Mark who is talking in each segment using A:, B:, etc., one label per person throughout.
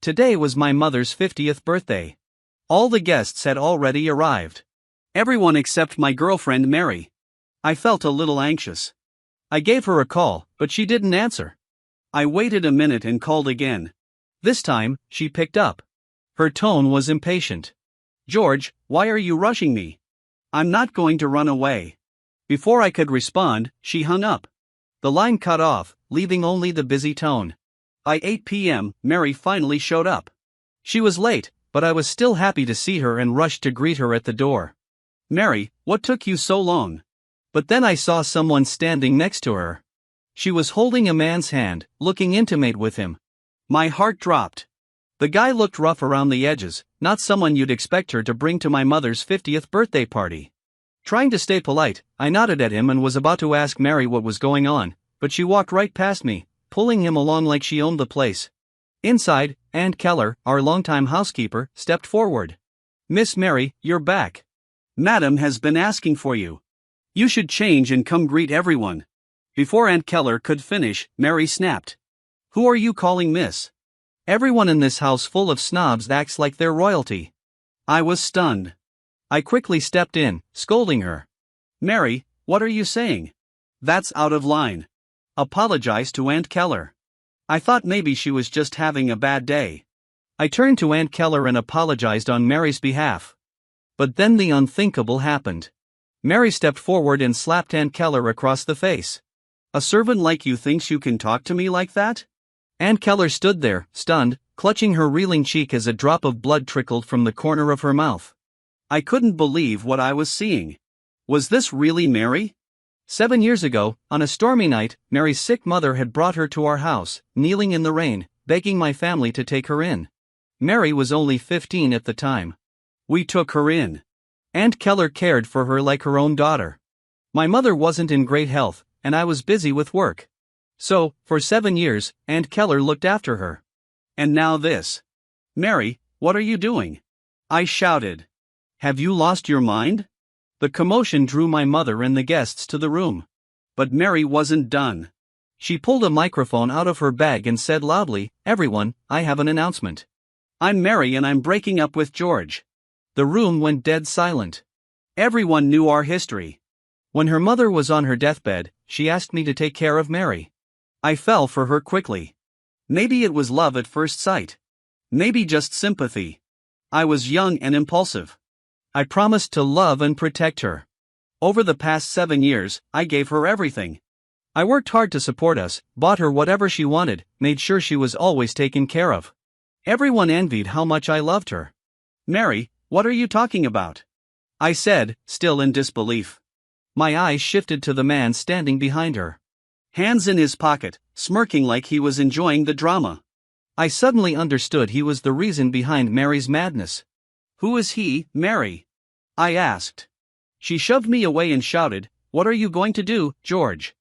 A: Today was my mother's 50th birthday. All the guests had already arrived. Everyone except my girlfriend Mary. I felt a little anxious. I gave her a call, but she didn't answer. I waited a minute and called again. This time, she picked up. Her tone was impatient. "George, why are you rushing me? I'm not going to run away." Before I could respond, she hung up. The line cut off, leaving only the busy tone. By 8 p.m., Mary finally showed up. She was late, but I was still happy to see her and rushed to greet her at the door. "Mary, what took you so long?" But then I saw someone standing next to her. She was holding a man's hand, looking intimate with him. My heart dropped. The guy looked rough around the edges, not someone you'd expect her to bring to my mother's 50th birthday party. Trying to stay polite, I nodded at him and was about to ask Mary what was going on, but she walked right past me, pulling him along like she owned the place. Inside, Aunt Keller, our longtime housekeeper, stepped forward. "Miss Mary, you're back. Madam has been asking for you. You should change and come greet everyone." Before Aunt Keller could finish, Mary snapped. "Who are you calling miss? Everyone in this house full of snobs acts like they're royalty." I was stunned. I quickly stepped in, scolding her. "Mary, what are you saying? That's out of line. Apologize to Aunt Keller." I thought maybe she was just having a bad day. I turned to Aunt Keller and apologized on Mary's behalf. But then the unthinkable happened. Mary stepped forward and slapped Aunt Keller across the face. "A servant like you thinks you can talk to me like that?" Aunt Keller stood there, stunned, clutching her reeling cheek as a drop of blood trickled from the corner of her mouth. I couldn't believe what I was seeing. Was this really Mary? 7 years ago, on a stormy night, Mary's sick mother had brought her to our house, kneeling in the rain, begging my family to take her in. Mary was only 15 at the time. We took her in. Aunt Keller cared for her like her own daughter. My mother wasn't in great health, and I was busy with work. So, for 7 years, Aunt Keller looked after her. And now this. "Mary, what are you doing?" I shouted. "Have you lost your mind?" The commotion drew my mother and the guests to the room. But Mary wasn't done. She pulled a microphone out of her bag and said loudly, "Everyone, I have an announcement. I'm Mary and I'm breaking up with George." The room went dead silent. Everyone knew our history. When her mother was on her deathbed, she asked me to take care of Mary. I fell for her quickly. Maybe it was love at first sight. Maybe just sympathy. I was young and impulsive. I promised to love and protect her. Over the past 7 years, I gave her everything. I worked hard to support us, bought her whatever she wanted, made sure she was always taken care of. Everyone envied how much I loved her. "Mary, what are you talking about?" I said, still in disbelief. My eyes shifted to the man standing behind her. Hands in his pocket, smirking like he was enjoying the drama. I suddenly understood he was the reason behind Mary's madness. "Who is he, Mary?" I asked. She shoved me away and shouted, "What are you going to do, George?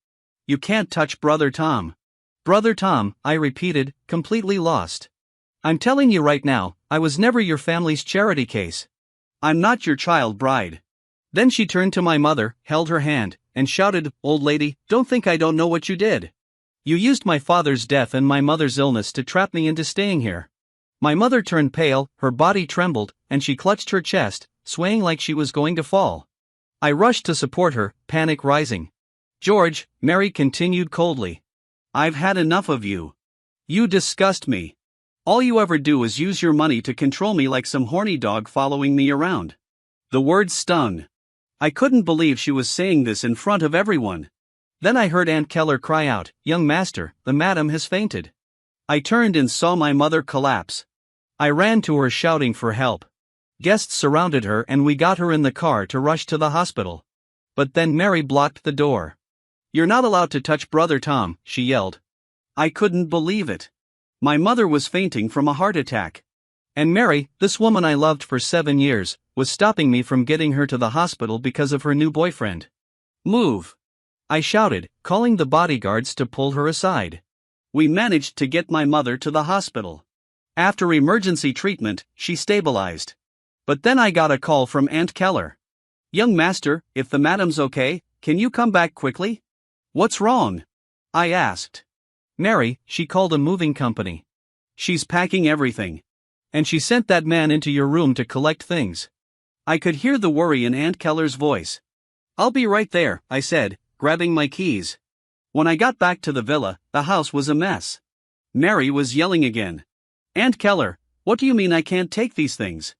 A: You can't touch Brother Tom." "Brother Tom," I repeated, completely lost. "I'm telling you right now, I was never your family's charity case. I'm not your child bride." Then she turned to my mother, held her hand, and shouted, "Old lady, don't think I don't know what you did. You used my father's death and my mother's illness to trap me into staying here." My mother turned pale, her body trembled, and she clutched her chest, swaying like she was going to fall. I rushed to support her, panic rising. "George," Mary continued coldly, "I've had enough of you. You disgust me. All you ever do is use your money to control me like some horny dog following me around." The words stung. I couldn't believe she was saying this in front of everyone. Then I heard Aunt Keller cry out, "Young master, the madam has fainted." I turned and saw my mother collapse. I ran to her shouting for help. Guests surrounded her and we got her in the car to rush to the hospital. But then Mary blocked the door. "You're not allowed to touch Brother Tom," she yelled. I couldn't believe it. My mother was fainting from a heart attack. And Mary, this woman I loved for 7 years, was stopping me from getting her to the hospital because of her new boyfriend. "Move!" I shouted, calling the bodyguards to pull her aside. We managed to get my mother to the hospital. After emergency treatment, she stabilized. But then I got a call from Aunt Keller. "Young master, if the madam's okay, can you come back quickly?" "What's wrong?" I asked. "Mary, she called a moving company. She's packing everything. And she sent that man into your room to collect things. I could hear the worry in Aunt Keller's voice. I'll be right there, I said, grabbing my keys. When I got back to the villa, the house was a mess. Mary was yelling again. Aunt Keller, what do you mean I can't take these things?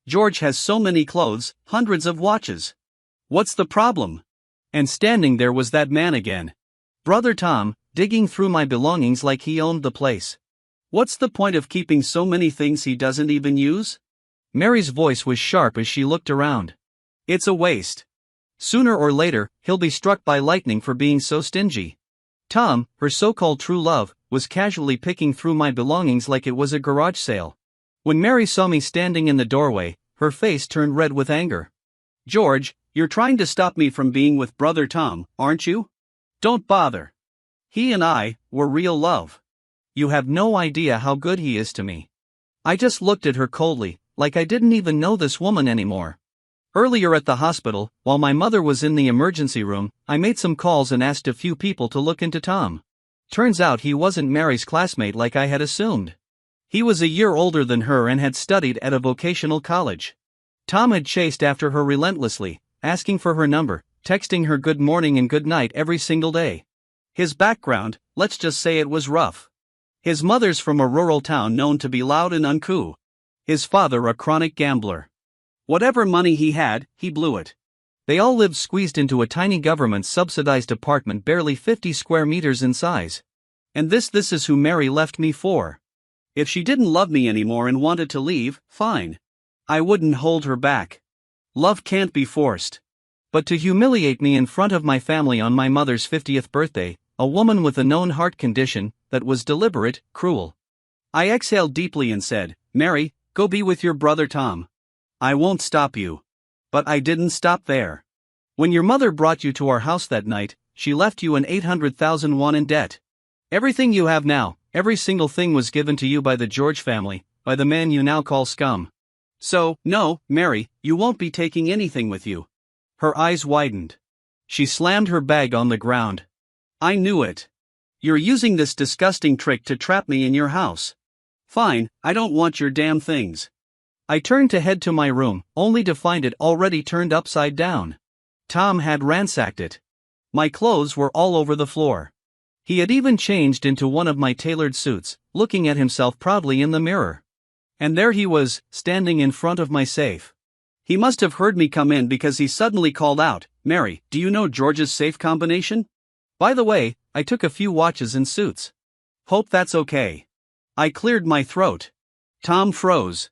A: George has so many clothes, hundreds of watches. What's the problem? And standing there was that man again. Brother Tom, digging through my belongings like he owned the place. What's the point of keeping so many things he doesn't even use? Mary's voice was sharp as she looked around. It's a waste. Sooner or later, he'll be struck by lightning for being so stingy. Tom, her so-called true love, was casually picking through my belongings like it was a garage sale. When Mary saw me standing in the doorway, her face turned red with anger. George, you're trying to stop me from being with Brother Tom, aren't you? Don't bother. He and I were real love. You have no idea how good he is to me. I just looked at her coldly, like I didn't even know this woman anymore. Earlier at the hospital, while my mother was in the emergency room, I made some calls and asked a few people to look into Tom. Turns out he wasn't Mary's classmate like I had assumed. He was a year older than her and had studied at a vocational college. Tom had chased after her relentlessly, asking for her number, texting her good morning and good night every single day. His background, let's just say it was rough. His mother's from a rural town known to be loud and uncouth. His father a chronic gambler. Whatever money he had, he blew it. They all lived squeezed into a tiny government-subsidized apartment barely 50 square meters in size. And this is who Mary left me for. If she didn't love me anymore and wanted to leave, fine. I wouldn't hold her back. Love can't be forced. But to humiliate me in front of my family on my mother's 50th birthday, a woman with a known heart condition, that was deliberate, cruel. I exhaled deeply and said, Mary, go be with your brother Tom. I won't stop you. But I didn't stop there. When your mother brought you to our house that night, she left you an 800,000 won in debt. Everything you have now, every single thing was given to you by the George family, by the man you now call scum. So, no, Mary, you won't be taking anything with you. Her eyes widened. She slammed her bag on the ground. I knew it. You're using this disgusting trick to trap me in your house. Fine, I don't want your damn things. I turned to head to my room, only to find it already turned upside down. Tom had ransacked it. My clothes were all over the floor. He had even changed into one of my tailored suits, looking at himself proudly in the mirror. And there he was, standing in front of my safe. He must have heard me come in because he suddenly called out, Mary, do you know George's safe combination? By the way, I took a few watches and suits. Hope that's okay. I cleared my throat. Tom froze.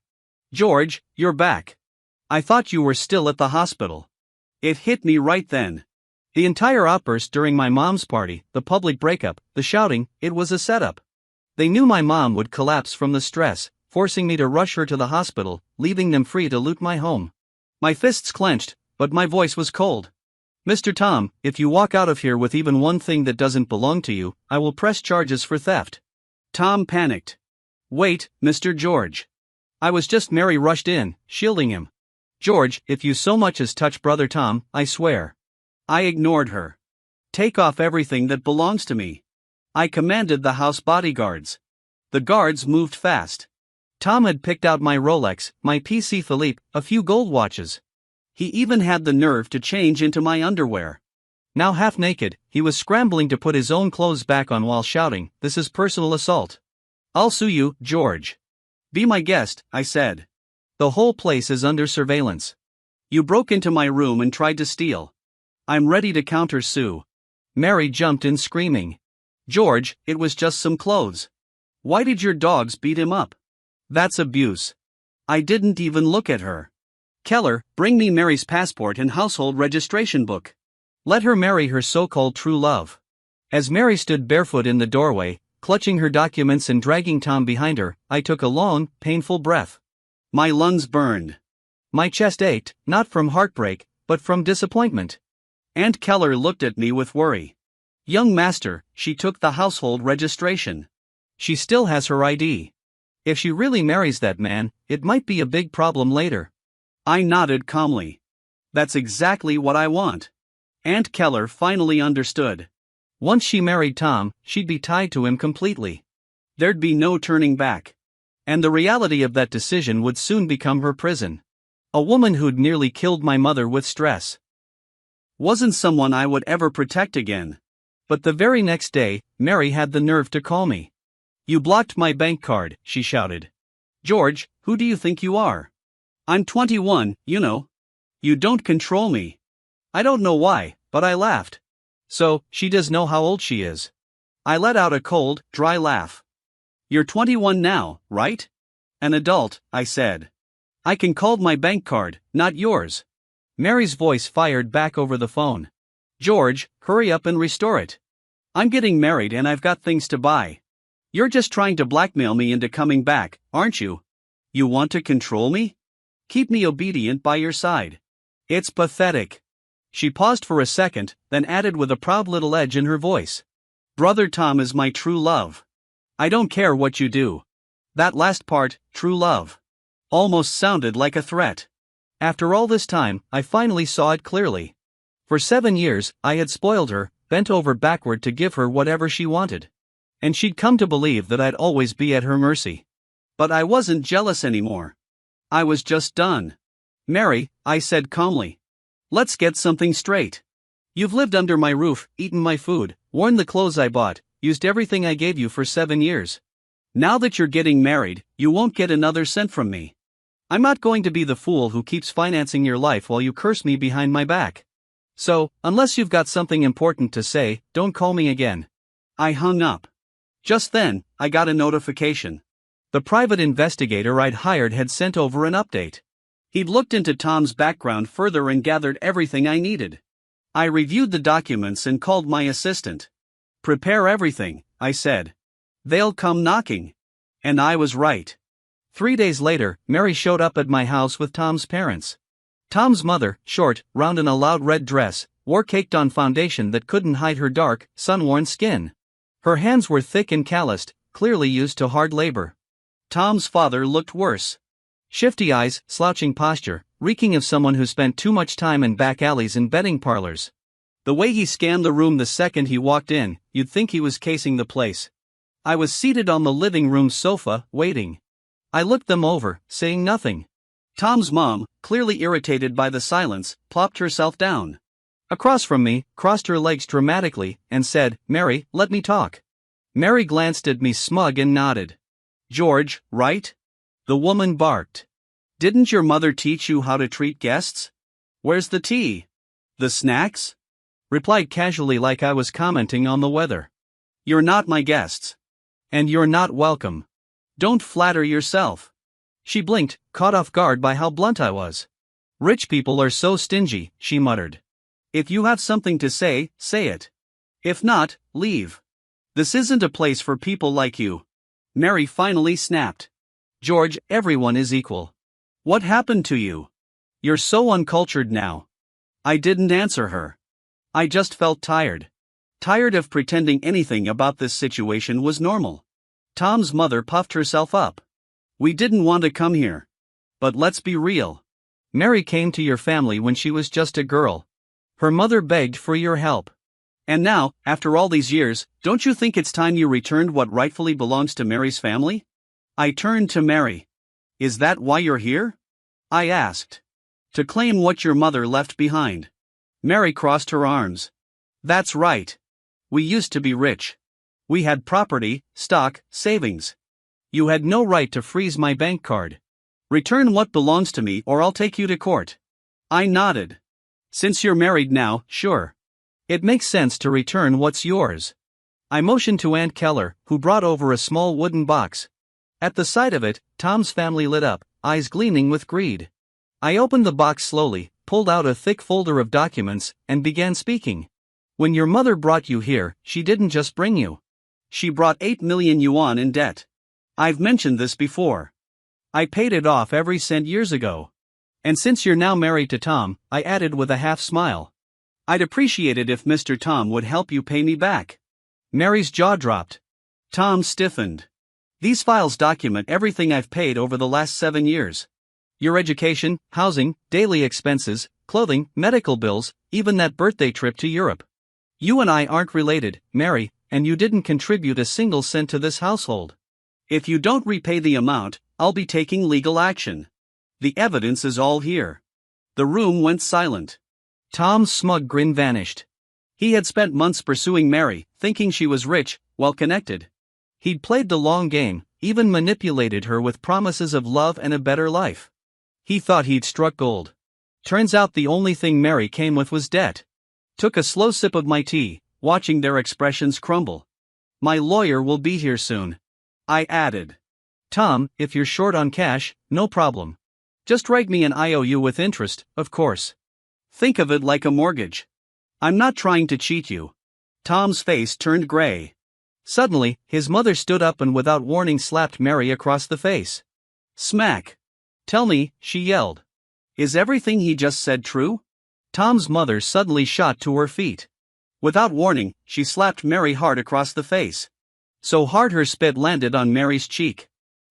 A: George, you're back. I thought you were still at the hospital. It hit me right then. The entire outburst during my mom's party, the public breakup, the shouting, it was a setup. They knew my mom would collapse from the stress, forcing me to rush her to the hospital, leaving them free to loot my home. My fists clenched, but my voice was cold. Mr. Tom, if you walk out of here with even one thing that doesn't belong to you, I will press charges for theft. Tom panicked. Wait, Mr. George. Mary rushed in, shielding him. George, if you so much as touch Brother Tom, I swear. I ignored her. Take off everything that belongs to me. I commanded the house bodyguards. The guards moved fast. Tom had picked out my Rolex, my PC Philippe, a few gold watches. He even had the nerve to change into my underwear. Now half naked, he was scrambling to put his own clothes back on while shouting, "This is personal assault. I'll sue you, George." Be my guest, I said. The whole place is under surveillance. You broke into my room and tried to steal. I'm ready to counter-sue. Mary jumped in screaming. George, it was just some clothes. Why did your dogs beat him up? That's abuse. I didn't even look at her. Keller, bring me Mary's passport and household registration book. Let her marry her so-called true love. As Mary stood barefoot in the doorway, clutching her documents and dragging Tom behind her, I took a long, painful breath. My lungs burned. My chest ached, not from heartbreak, but from disappointment. Aunt Keller looked at me with worry. Young master, she took the household registration. She still has her ID. If she really marries that man, it might be a big problem later. I nodded calmly. That's exactly what I want. Aunt Keller finally understood. Once she married Tom, she'd be tied to him completely. There'd be no turning back. And the reality of that decision would soon become her prison. A woman who'd nearly killed my mother with stress wasn't someone I would ever protect again. But the very next day, Mary had the nerve to call me. "You blocked my bank card," she shouted. "George, who do you think you are? I'm 21, you know. You don't control me." I don't know why, but I laughed. "So, she does know how old she is?" I let out a cold, dry laugh. "You're 21 now, right? An adult," I said. "I can call my bank card, not yours." Mary's voice fired back over the phone. "George, hurry up and restore it. I'm getting married and I've got things to buy. You're just trying to blackmail me into coming back, aren't you? You want to control me? Keep me obedient by your side." It's pathetic. She paused for a second, then added with a proud little edge in her voice. "Brother Tom is my true love. I don't care what you do." That last part, true love, almost sounded like a threat. After all this time, I finally saw it clearly. For 7 years, I had spoiled her, bent over backward to give her whatever she wanted. And she'd come to believe that I'd always be at her mercy. But I wasn't jealous anymore. I was just done. "Mary," I said calmly, "let's get something straight. You've lived under my roof, eaten my food, worn the clothes I bought, used everything I gave you for 7 years. Now that you're getting married, you won't get another cent from me. I'm not going to be the fool who keeps financing your life while you curse me behind my back. So, unless you've got something important to say, don't call me again." I hung up. Just then, I got a notification. The private investigator I'd hired had sent over an update. He'd looked into Tom's background further and gathered everything I needed. I reviewed the documents and called my assistant. "Prepare everything," I said. "They'll come knocking." And I was right. 3 days later, Mary showed up at my house with Tom's parents. Tom's mother, short, round in a loud red dress, wore caked-on foundation that couldn't hide her dark, sun-worn skin. Her hands were thick and calloused, clearly used to hard labor. Tom's father looked worse. Shifty eyes, slouching posture, reeking of someone who spent too much time in back alleys and betting parlors. The way he scanned the room the second he walked in, you'd think he was casing the place. I was seated on the living room sofa, waiting. I looked them over, saying nothing. Tom's mom, clearly irritated by the silence, plopped herself down. Across from me, crossed her legs dramatically, and said, "Mary, let me talk." Mary glanced at me smug and nodded. "George, right?" the woman barked. "Didn't your mother teach you how to treat guests? Where's the tea? The snacks?" Replied casually like I was commenting on the weather. "You're not my guests. And you're not welcome. Don't flatter yourself." She blinked, caught off guard by how blunt I was. "Rich people are so stingy," she muttered. "If you have something to say, say it. If not, leave. This isn't a place for people like you." Mary finally snapped. "George, everyone is equal. What happened to you? You're so uncultured now." I didn't answer her. I just felt tired. Tired of pretending anything about this situation was normal. Tom's mother puffed herself up. "We didn't want to come here. But let's be real. Mary came to your family when she was just a girl. Her mother begged for your help. And now, after all these years, don't you think it's time you returned what rightfully belongs to Mary's family?" I turned to Mary. "Is that why you're here?" I asked. "To claim what your mother left behind." Mary crossed her arms. "That's right. We used to be rich. We had property, stock, savings. You had no right to freeze my bank card. Return what belongs to me or I'll take you to court." I nodded. "Since you're married now, sure. It makes sense to return what's yours." I motioned to Aunt Keller, who brought over a small wooden box. At the sight of it, Tom's family lit up, eyes gleaming with greed. I opened the box slowly, pulled out a thick folder of documents, and began speaking. "When your mother brought you here, she didn't just bring you. She brought 8 million yuan in debt. I've mentioned this before. I paid it off every cent years ago. And since you're now married to Tom," I added with a half smile, "I'd appreciate it if Mr. Tom would help you pay me back." Mary's jaw dropped. Tom stiffened. "These files document everything I've paid over the last 7 years. Your education, housing, daily expenses, clothing, medical bills, even that birthday trip to Europe. You and I aren't related, Mary, and you didn't contribute a single cent to this household. If you don't repay the amount, I'll be taking legal action. The evidence is all here." The room went silent. Tom's smug grin vanished. He had spent months pursuing Mary, thinking she was rich, well-connected. He'd played the long game, even manipulated her with promises of love and a better life. He thought he'd struck gold. Turns out the only thing Mary came with was debt. Took a slow sip of my tea, watching their expressions crumble. "My lawyer will be here soon," I added. "Tom, if you're short on cash, no problem. Just write me an IOU with interest, of course. Think of it like a mortgage. I'm not trying to cheat you." Tom's face turned gray. Suddenly, his mother stood up and without warning slapped Mary across the face. Smack. "Tell me," she yelled. "Is everything he just said true?" Tom's mother suddenly shot to her feet. Without warning, she slapped Mary hard across the face. So hard her spit landed on Mary's cheek.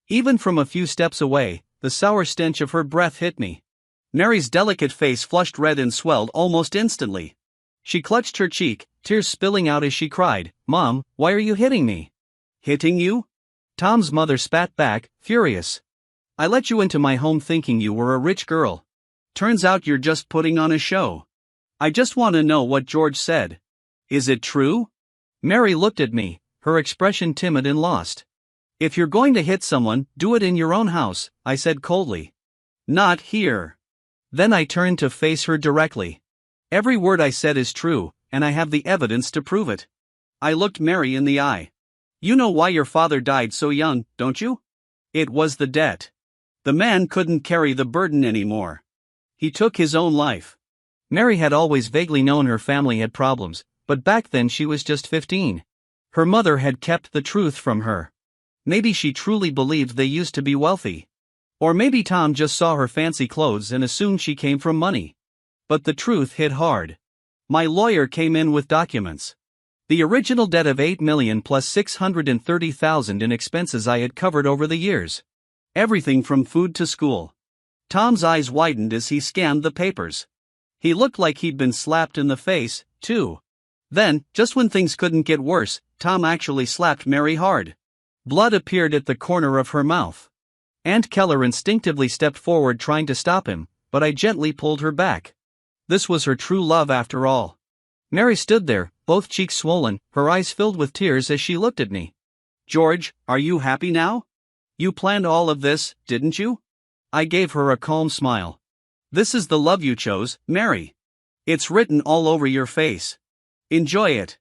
A: Even from a few steps away, the sour stench of her breath hit me. Mary's delicate face flushed red and swelled almost instantly. She clutched her cheek, tears spilling out as she cried, "Mom, why are you hitting me?" "Hitting you?" Tom's mother spat back, furious. "I let you into my home thinking you were a rich girl. Turns out you're just putting on a show. I just want to know what George said. Is it true?" Mary looked at me, her expression timid and lost. "If you're going to hit someone, do it in your own house," I said coldly. "Not here." Then I turned to face her directly. "Every word I said is true, and I have the evidence to prove it." I looked Mary in the eye. "You know why your father died so young, don't you? It was the debt. The man couldn't carry the burden anymore. He took his own life." Mary had always vaguely known her family had problems, but back then she was just 15. Her mother had kept the truth from her. Maybe she truly believed they used to be wealthy. Or maybe Tom just saw her fancy clothes and assumed she came from money. But the truth hit hard. My lawyer came in with documents. The original debt of $8 million plus $630,000 in expenses I had covered over the years. Everything from food to school. Tom's eyes widened as he scanned the papers. He looked like he'd been slapped in the face, too. Then, just when things couldn't get worse, Tom actually slapped Mary hard. Blood appeared at the corner of her mouth. Aunt Keller instinctively stepped forward trying to stop him, but I gently pulled her back. This was her true love after all. Mary stood there, both cheeks swollen, her eyes filled with tears as she looked at me. "George, are you happy now? You planned all of this, didn't you?" I gave her a calm smile. "This is the love you chose, Mary. It's written all over your face. Enjoy it.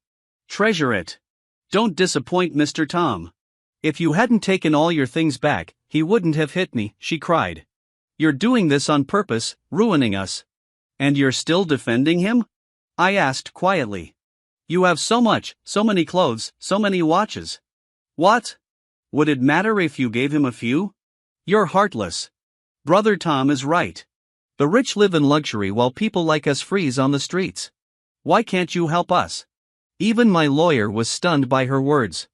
A: Treasure it. Don't disappoint Mr. Tom. If you hadn't taken all your things back, he wouldn't have hit me," she cried. "You're doing this on purpose, ruining us. And you're still defending him?" I asked quietly. "You have so much, so many clothes, so many watches. What? Would it matter if you gave him a few? You're heartless. Brother Tom is right. The rich live in luxury while people like us freeze on the streets. Why can't you help us?" Even my lawyer was stunned by her words.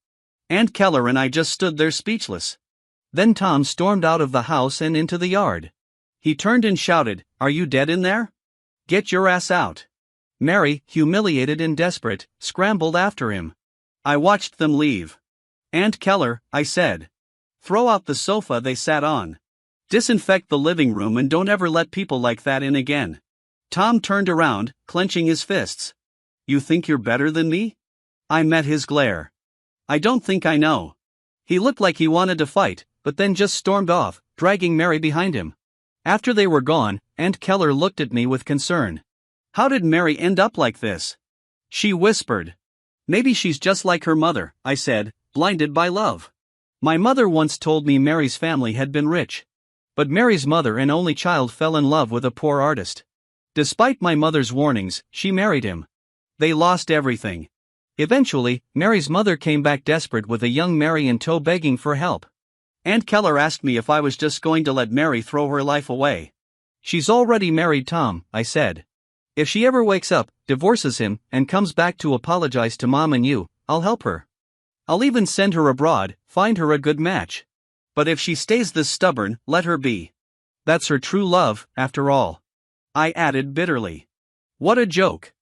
A: Aunt Keller and I just stood there speechless. Then Tom stormed out of the house and into the yard. He turned and shouted, "Are you dead in there? Get your ass out." Mary, humiliated and desperate, scrambled after him. I watched them leave. "Aunt Keller," I said. "Throw out the sofa they sat on. Disinfect the living room and don't ever let people like that in again." Tom turned around, clenching his fists. "You think you're better than me?" I met his glare. "I don't think I know." He looked like he wanted to fight, but then just stormed off, dragging Mary behind him. After they were gone, Aunt Keller looked at me with concern. "How did Mary end up like this?" She whispered. "Maybe she's just like her mother," I said, blinded by love. My mother once told me Mary's family had been rich. But Mary's mother and only child fell in love with a poor artist. Despite my mother's warnings, she married him. They lost everything. Eventually, Mary's mother came back desperate with a young Mary in tow begging for help. Aunt Keller asked me if I was just going to let Mary throw her life away. "She's already married Tom," I said. "If she ever wakes up, divorces him, and comes back to apologize to Mom and you, I'll help her. I'll even send her abroad, find her a good match. But if she stays this stubborn, let her be. That's her true love, after all." I added bitterly. "What a joke.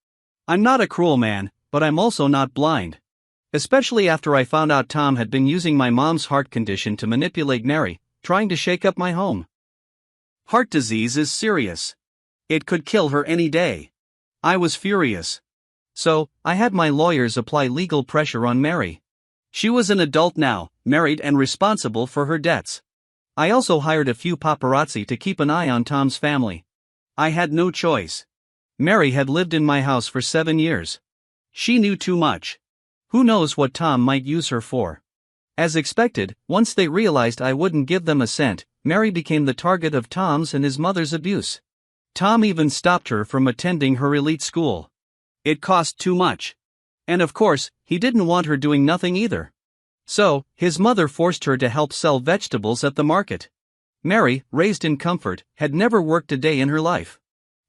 A: I'm not a cruel man, but I'm also not blind. Especially after I found out Tom had been using my mom's heart condition to manipulate Mary, trying to shake up my home. Heart disease is serious. It could kill her any day. I was furious. So, I had my lawyers apply legal pressure on Mary. She was an adult now, married and responsible for her debts. I also hired a few paparazzi to keep an eye on Tom's family. I had no choice. Mary had lived in my house for 7 years. She knew too much. Who knows what Tom might use her for? As expected, once they realized I wouldn't give them a cent, Mary became the target of Tom's and his mother's abuse. Tom even stopped her from attending her elite school. It cost too much. And of course, he didn't want her doing nothing either. So, his mother forced her to help sell vegetables at the market. Mary, raised in comfort, had never worked a day in her life.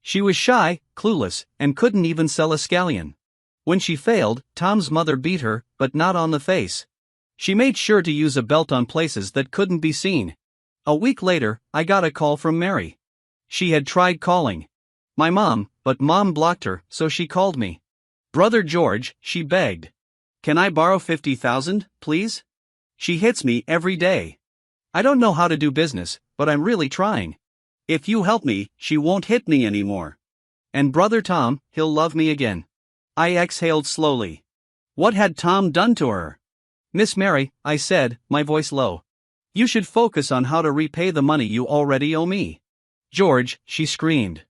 A: She was shy, clueless, and couldn't even sell a scallion. When she failed, Tom's mother beat her, but not on the face. She made sure to use a belt on places that couldn't be seen. A week later, I got a call from Mary. She had tried calling my mom, but mom blocked her, so she called me. "Brother George," she begged. "Can I borrow 50,000, please? She hits me every day. I don't know how to do business, but I'm really trying. If you help me, she won't hit me anymore. And brother Tom, he'll love me again." I exhaled slowly. What had Tom done to her? "Miss Mary," I said, my voice low. "You should focus on how to repay the money you already owe me." "George," she screamed.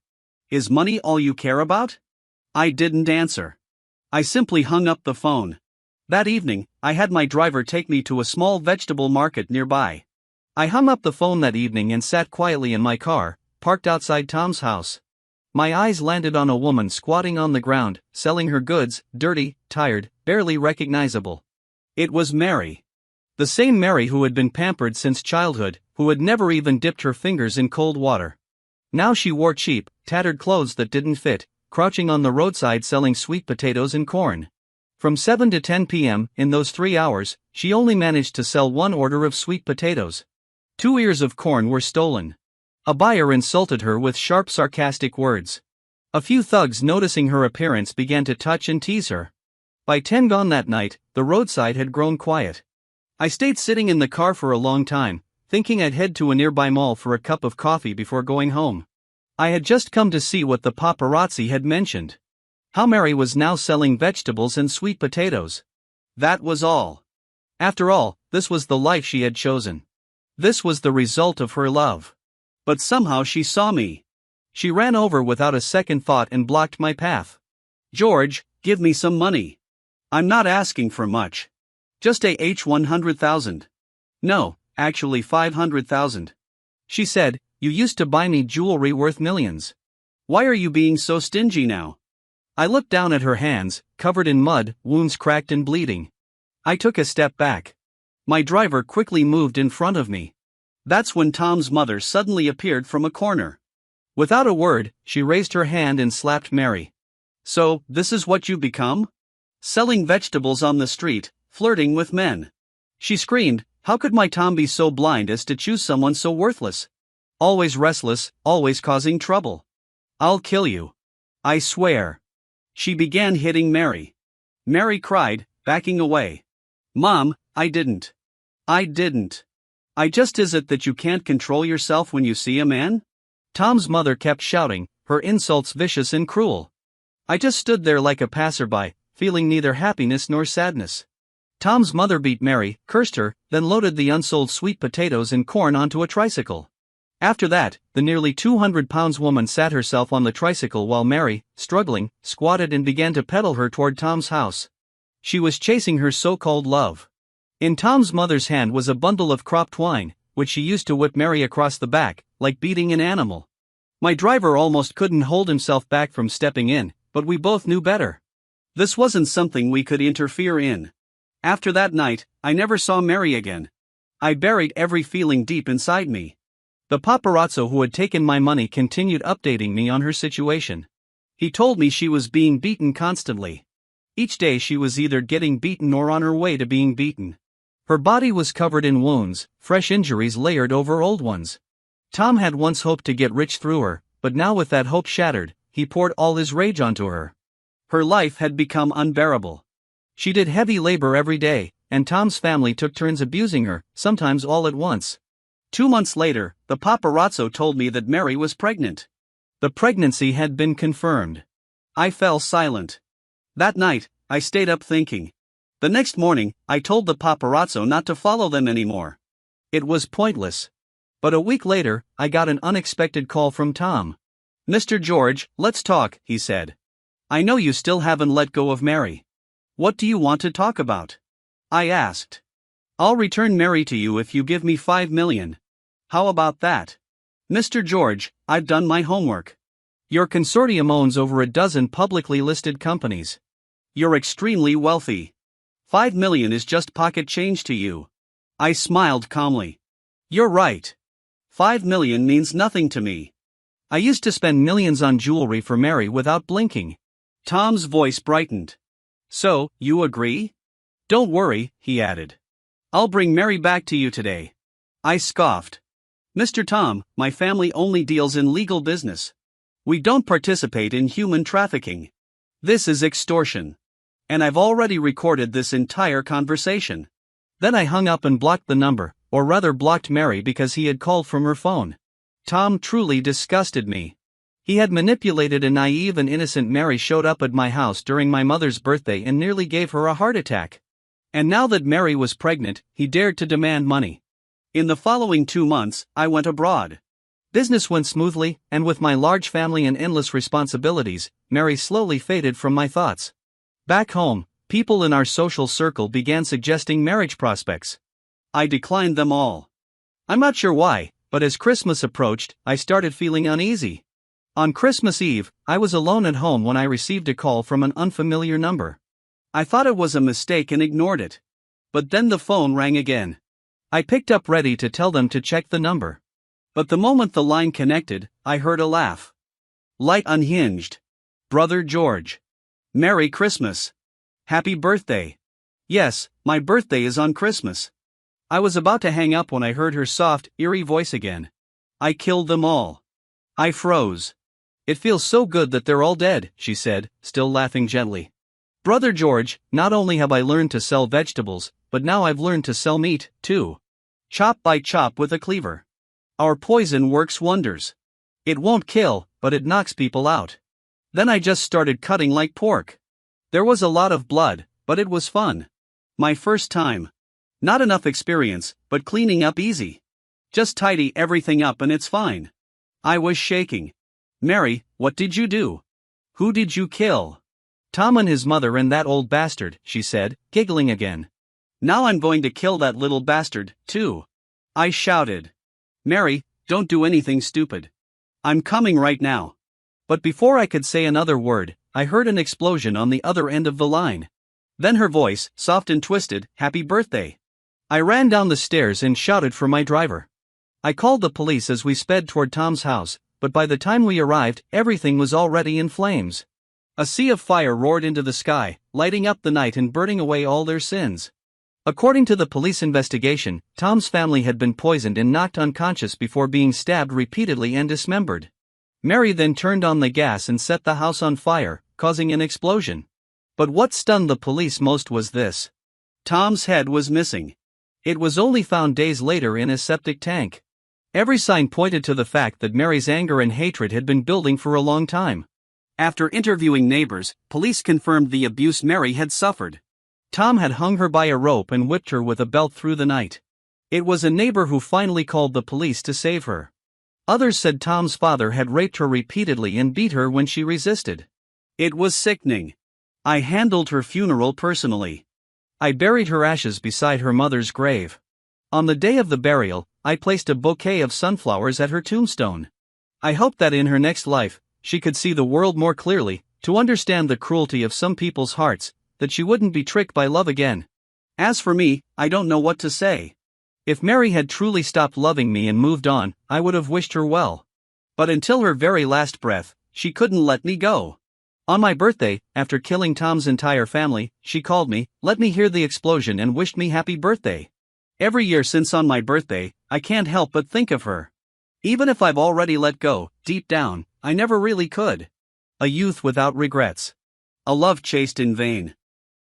A: "Is money all you care about?" I didn't answer. I simply hung up the phone. That evening, I had my driver take me to a small vegetable market nearby. I hung up the phone that evening and sat quietly in my car, parked outside Tom's house. My eyes landed on a woman squatting on the ground, selling her goods, dirty, tired, barely recognizable. It was Mary. The same Mary who had been pampered since childhood, who had never even dipped her fingers in cold water. Now she wore cheap, tattered clothes that didn't fit, crouching on the roadside selling sweet potatoes and corn. From 7 to 10 p.m., in those 3 hours, she only managed to sell 1 order of sweet potatoes. 2 ears of corn were stolen. A buyer insulted her with sharp, sarcastic words. A few thugs, noticing her appearance, began to touch and tease her. By 10 gone that night, the roadside had grown quiet. I stayed sitting in the car for a long time, thinking I'd head to a nearby mall for a cup of coffee before going home. I had just come to see what the paparazzi had mentioned. How Mary was now selling vegetables and sweet potatoes. That was all. After all, this was the life she had chosen. This was the result of her love. But somehow she saw me. She ran over without a second thought and blocked my path. "George, give me some money. I'm not asking for much. Just a 100,000. No, actually 500,000. She said, "You used to buy me jewelry worth millions. Why are you being so stingy now?" I looked down at her hands, covered in mud, wounds cracked and bleeding. I took a step back. My driver quickly moved in front of me. That's when Tom's mother suddenly appeared from a corner. Without a word, she raised her hand and slapped Mary. "So, this is what you become? Selling vegetables on the street, flirting with men." She screamed, "How could my Tom be so blind as to choose someone so worthless? Always restless, always causing trouble. I'll kill you. I swear." She began hitting Mary. Mary cried, backing away. "Mom, I didn't. I just is it that you can't control yourself when you see a man?" Tom's mother kept shouting, her insults vicious and cruel. I just stood there like a passerby, feeling neither happiness nor sadness. Tom's mother beat Mary, cursed her, then loaded the unsold sweet potatoes and corn onto a tricycle. After that, the nearly 200-pound woman sat herself on the tricycle while Mary, struggling, squatted and began to pedal her toward Tom's house. She was chasing her so-called love. In Tom's mother's hand was a bundle of cropped twine, which she used to whip Mary across the back, like beating an animal. My driver almost couldn't hold himself back from stepping in, but we both knew better. This wasn't something we could interfere in. After that night, I never saw Mary again. I buried every feeling deep inside me. The paparazzo who had taken my money continued updating me on her situation. He told me she was being beaten constantly. Each day she was either getting beaten or on her way to being beaten. Her body was covered in wounds, fresh injuries layered over old ones. Tom had once hoped to get rich through her, but now with that hope shattered, he poured all his rage onto her. Her life had become unbearable. She did heavy labor every day, and Tom's family took turns abusing her, sometimes all at once. 2 months later, the paparazzo told me that Mary was pregnant. The pregnancy had been confirmed. I fell silent. That night, I stayed up thinking. The next morning, I told the paparazzo not to follow them anymore. It was pointless. But a week later, I got an unexpected call from Tom. "Mr. George, let's talk," he said. "I know you still haven't let go of Mary. What do you want to talk about?" I asked. "I'll return Mary to you if you give me $5 million. How about that?" "Mr. George, I've done my homework. Your consortium owns over a dozen publicly listed companies. You're extremely wealthy. $5 million is just pocket change to you." I smiled calmly. "You're right. $5 million means nothing to me. I used to spend millions on jewelry for Mary without blinking." Tom's voice brightened. "So, you agree?" "Don't worry," he added. "I'll bring Mary back to you today." I scoffed. "Mr. Tom, my family only deals in legal business. We don't participate in human trafficking. This is extortion. And I've already recorded this entire conversation." Then I hung up and blocked the number, or rather blocked Mary because he had called from her phone. Tom truly disgusted me. He had manipulated a naive and innocent Mary showed up at my house during my mother's birthday and nearly gave her a heart attack. And now that Mary was pregnant, he dared to demand money. In the following 2 months, I went abroad. Business went smoothly, and with my large family and endless responsibilities, Mary slowly faded from my thoughts. Back home, people in our social circle began suggesting marriage prospects. I declined them all. I'm not sure why, but as Christmas approached, I started feeling uneasy. On Christmas Eve, I was alone at home when I received a call from an unfamiliar number. I thought it was a mistake and ignored it. But then the phone rang again. I picked up ready to tell them to check the number. But the moment the line connected, I heard a laugh. Light unhinged. "Brother George. Merry Christmas. Happy birthday." "Yes, my birthday is on Christmas." I was about to hang up when I heard her soft, eerie voice again. "I killed them all." I froze. "It feels so good that they're all dead," she said, still laughing gently. "Brother George, not only have I learned to sell vegetables, but now I've learned to sell meat, too. Chop by chop with a cleaver. Our poison works wonders. It won't kill, but it knocks people out." Then I just started cutting like pork. There was a lot of blood, but it was fun. My first time. Not enough experience, but cleaning up easy. Just tidy everything up and it's fine. I was shaking. "Mary, what did you do? Who did you kill?" "Tom and his mother and that old bastard," she said, giggling again. "Now I'm going to kill that little bastard, too." I shouted. "Mary, don't do anything stupid. I'm coming right now." But before I could say another word, I heard an explosion on the other end of the line. Then her voice, soft and twisted, "Happy birthday." I ran down the stairs and shouted for my driver. I called the police as we sped toward Tom's house, but by the time we arrived, everything was already in flames. A sea of fire roared into the sky, lighting up the night and burning away all their sins. According to the police investigation, Tom's family had been poisoned and knocked unconscious before being stabbed repeatedly and dismembered. Mary then turned on the gas and set the house on fire, causing an explosion. But what stunned the police most was this. Tom's head was missing. It was only found days later in a septic tank. Every sign pointed to the fact that Mary's anger and hatred had been building for a long time. After interviewing neighbors, police confirmed the abuse Mary had suffered. Tom had hung her by a rope and whipped her with a belt through the night. It was a neighbor who finally called the police to save her. Others said Tom's father had raped her repeatedly and beat her when she resisted. It was sickening. I handled her funeral personally. I buried her ashes beside her mother's grave. On the day of the burial, I placed a bouquet of sunflowers at her tombstone. I hoped that in her next life, she could see the world more clearly, to understand the cruelty of some people's hearts, that she wouldn't be tricked by love again. As for me, I don't know what to say. If Mary had truly stopped loving me and moved on, I would have wished her well. But until her very last breath, she couldn't let me go. On my birthday, after killing Tom's entire family, she called me, let me hear the explosion and wished me happy birthday. Every year since on my birthday, I can't help but think of her. Even if I've already let go, deep down, I never really could. A youth without regrets. A love chased in vain.